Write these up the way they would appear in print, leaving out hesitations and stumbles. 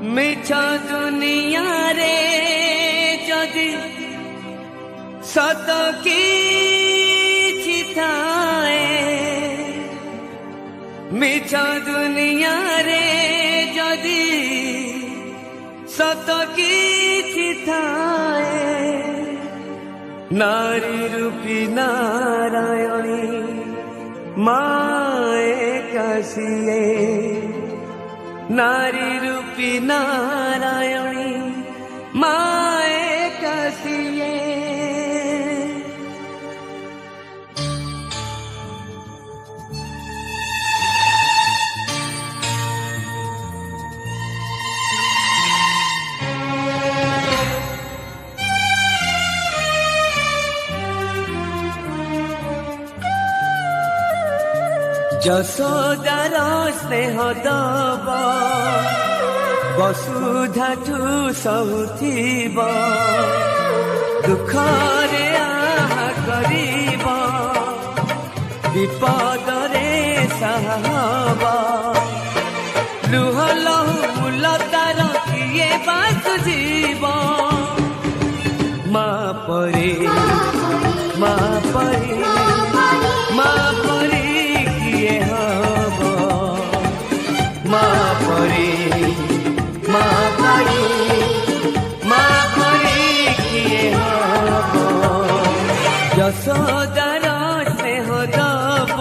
मिछ दुनिया रे जदि सत किछि थाए, मिछ दुनिया रे जदि सत किछि थाए, नारी रूपी नारायणी माए काशिए, नारी रूपी नारायणी माए काशिए। ଯଶୋଦାର ସ୍ନେହ ଦବ ବସୁଧାଠୁ ସହୁଥିବ, ଦୁଃଖରେ ଆହା କରିବ ବିପଦରେ ସାହା ହବ, ଲୁହ ଲହୁ ମୂଲ ତାର କିଏ ବା ସୁଝିବ, ମା ପରି ମା ପରି ମା ପରି କିଏ ହବ, ମା ପରି ମା ପରି ମା ପରି କିଏ ହବ। ଯଶୋଦାର ସ୍ନେହ ଦବ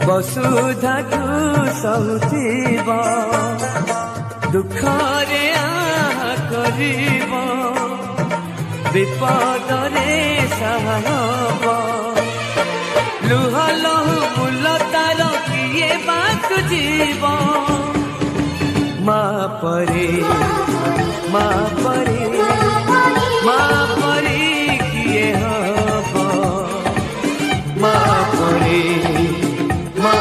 ବସୁଧାଠୁ ସହୁଥିବ, ଦୁଃଖରେ ଆହା କରିବ ବିପଦରେ ସାହା ହବ, ଲୁହ ଲହୁ ମୂଲ ତାର କିଏ ବା ସୁଝିବ, ମା ପରି ମା ପରି ମା ପରି କିଏ ହବ, ମା ପରି ମା